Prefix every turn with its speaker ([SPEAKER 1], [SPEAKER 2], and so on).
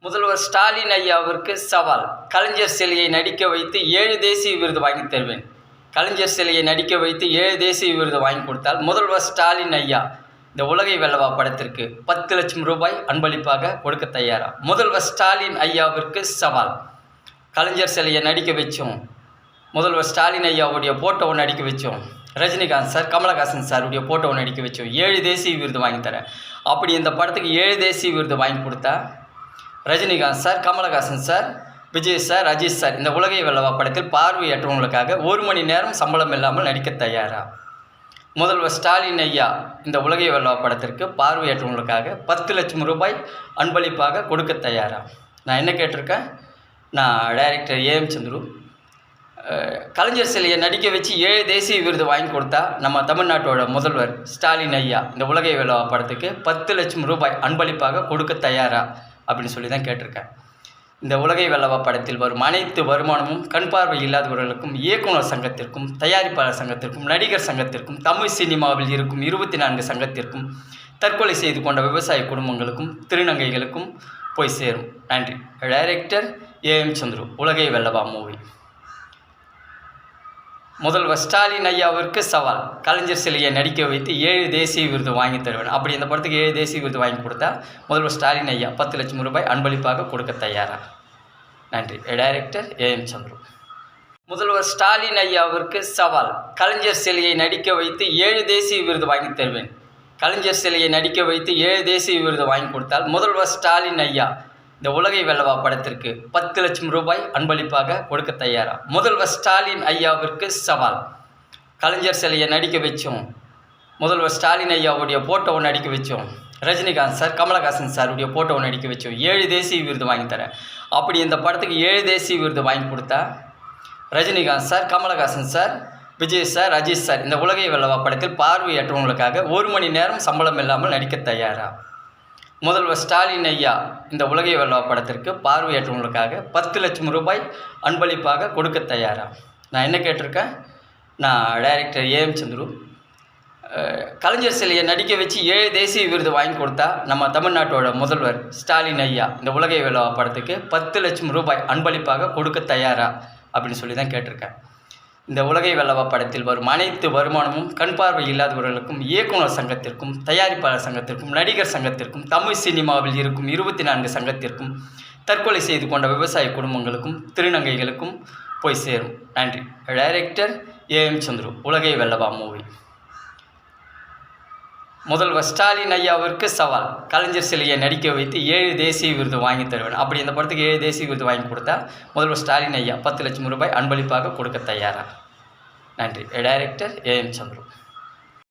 [SPEAKER 1] முதல்வர் ஸ்டாலின் ஐயாவிற்கு சவால். கலைஞர் சிலையை நடிக்க வைத்து 7 தேசிய விருது வாங்கி தருவேன். கலைஞர் சிலையை நடிக்க வைத்து 7 தேசிய விருது வாங்கி கொடுத்தால் முதல்வர் ஸ்டாலின் ஐயா இந்த உலகை வெல்லவா படத்திற்கு 10 லட்சம் ரூபாய் அன்பளிப்பாக கொடுக்க தயாரா? முதல்வர் ஸ்டாலின் ஐயாவிற்கு சவால். கலைஞர் சிலையை நடிக்க வச்சோம், முதல்வர் ஸ்டாலின் ஐயாவுடைய போட்டோவை நடிக்க வச்சோம், ரஜினிகாந்த் சார், கமலஹாசன் சாருடைய போட்டோவை நடிக்க வச்சோம், 7 தேசிய விருது வாங்கி தரேன். அப்படி இந்த படத்துக்கு 7 தேசிய விருது வாங்கி கொடுத்தா Rajinikanth sir, Kamal Haasan sir, Vijay sir, Ajith sir இந்த உலகை வெல்லவா படத்தில் பார்வையற்றவங்களுக்காக 1 மணி நேரம் சம்பளம் இல்லாமல் நடிக்க தயாரா? முதல்வர் ஸ்டாலின் ஐயா இந்த உலகை வெல்லவா படத்திற்கு பார்வையற்றவங்களுக்காக 10 லட்சம் ரூபாய் அன்பளிப்பாக கொடுக்க தயாரா? நான் என்ன கேட்டிருக்கேன், நான் டைரக்டர் ஏஎம் சந்துரு கலைஞர் சிலையை நடிக்க வச்சு 7 தேசிய விருது வாங்கி கொடுத்தா நம்ம தமிழ்நாட்டோட முதல்வர் ஸ்டாலின் ஐயா இந்த உலகை வெல்லவா படத்துக்கு 10 லட்சம் ரூபாய் அன்பளிப்பாக கொடுக்க தயாரா அப்படின்னு சொல்லி தான் கேட்டிருக்கேன். இந்த உலகை வெல்லவா படத்தில் வரும் அனைத்து வருமானமும் கண் பார்வை இல்லாதவர்களுக்கும், இயக்குனர் சங்கத்திற்கும், தயாரிப்பாளர் சங்கத்திற்கும், நடிகர் சங்கத்திற்கும், தமிழ் சினிமாவில் இருக்கும் 24 சங்கத்திற்கும், தற்கொலை செய்து கொண்ட விவசாய குடும்பங்களுக்கும், திருநங்கைகளுக்கும் போய் சேரும். நன்றி. Director AM Chandru. உலகை வெல்லவா மூவி. முதல்வர் ஸ்டாலின் ஐயாவிற்கு சவால். கலைஞர் சிலையை நடிக்க வைத்து 7 தேசிய விருது வாங்கி தருவேன். அப்படி இந்த படத்துக்கு 7 தேசிய விருது வாங்கி கொடுத்தா முதல்வர் ஸ்டாலின் ஐயா 10 லட்சம் ரூபாய் அன்பளிப்பாக கொடுக்க தயாரா? நன்றி. Director AM Chandru. முதல்வர் ஸ்டாலின் ஐயாவிற்கு சவால். கலைஞர் சிலையை நடிக்க வைத்து 7 தேசிய விருது வாங்கி தருவேன். கலைஞர் சிலையை நடிக்க வைத்து 7 தேசிய விருது வாங்கி கொடுத்தால் முதல்வர் ஸ்டாலின் ஐயா இந்த உலகை வெல்லவா படத்திற்கு 10 லட்சம் ரூபாய் அன்பளிப்பாக கொடுக்க தயாரா? முதல்வர் ஸ்டாலின் ஐயாவிற்கு சவால். கலைஞர் சிலையை நடிக்க வச்சோம், முதல்வர் ஸ்டாலின் ஐயாவுடைய போட்டோவை நடிக்க வச்சோம், ரஜினிகாந்த் சார், கமலஹாசன் சாருடைய போட்டோவை நடிக்க வச்சோம், 7 தேசிய விருது வாங்கி தரேன். அப்படி இந்த படத்துக்கு 7 தேசிய விருது வாங்கி கொடுத்தா Rajinikanth sir, Kamal Haasan sir, Vijay sir, Ajith sir இந்த உலகை வெல்லவா படத்தில் பார்வையற்றவங்களுக்காக 1 மணி நேரம் சம்பளம் இல்லாமல் நடிக்க தயாரா? முதல்வர் ஸ்டாலின் ஐயா இந்த உலகை வெல்லவா படத்திற்கு பார்வையற்றவங்களுக்காக 10 லட்சம் ரூபாய் அன்பளிப்பாக கொடுக்க தயாரா? நான் என்ன கேட்டிருக்கேன், நான் டைரக்டர் ஏஎம் சந்துரு கலைஞர் சிலையை நடிக்க வச்சு 7 தேசிய விருது வாங்கி கொடுத்தா நம்ம தமிழ்நாட்டோட முதல்வர் ஸ்டாலின் ஐயா இந்த உலகை வெல்லவா படத்துக்கு 10 லட்சம் ரூபாய் அன்பளிப்பாக கொடுக்க தயாரா அப்படின்னு சொல்லி தான் கேட்டிருக்கேன். இந்த உலகை வெல்லவா படத்தில் வரும் அனைத்து வருமானமும் கண் பார்வை இல்லாதவர்களுக்கும், இயக்குனர் சங்கத்திற்கும், தயாரிப்பாளர் சங்கத்திற்கும், நடிகர் சங்கத்திற்கும், தமிழ் சினிமாவில் இருக்கும் 24 சங்கத்திற்கும், தற்கொலை செய்து கொண்ட விவசாய குடும்பங்களுக்கும், திருநங்கைகளுக்கும் போய் சேரும். நன்றி. Director AM Chandru. உலகை வெல்லவா மூவி. முதல்வர் ஸ்டாலின் ஐயாவிற்கு சவால். கலைஞர் சிலையை நடிக்க வைத்து 7 தேசிய விருது வாங்கி தருவேன். அப்படி இந்த படத்துக்கு 7 தேசிய விருது வாங்கி கொடுத்தா முதல்வர் ஸ்டாலின் ஐயா 10 லட்சம் ரூபாய் அன்பளிப்பாக கொடுக்க தயாரா? நன்றி. Director AM Chandru.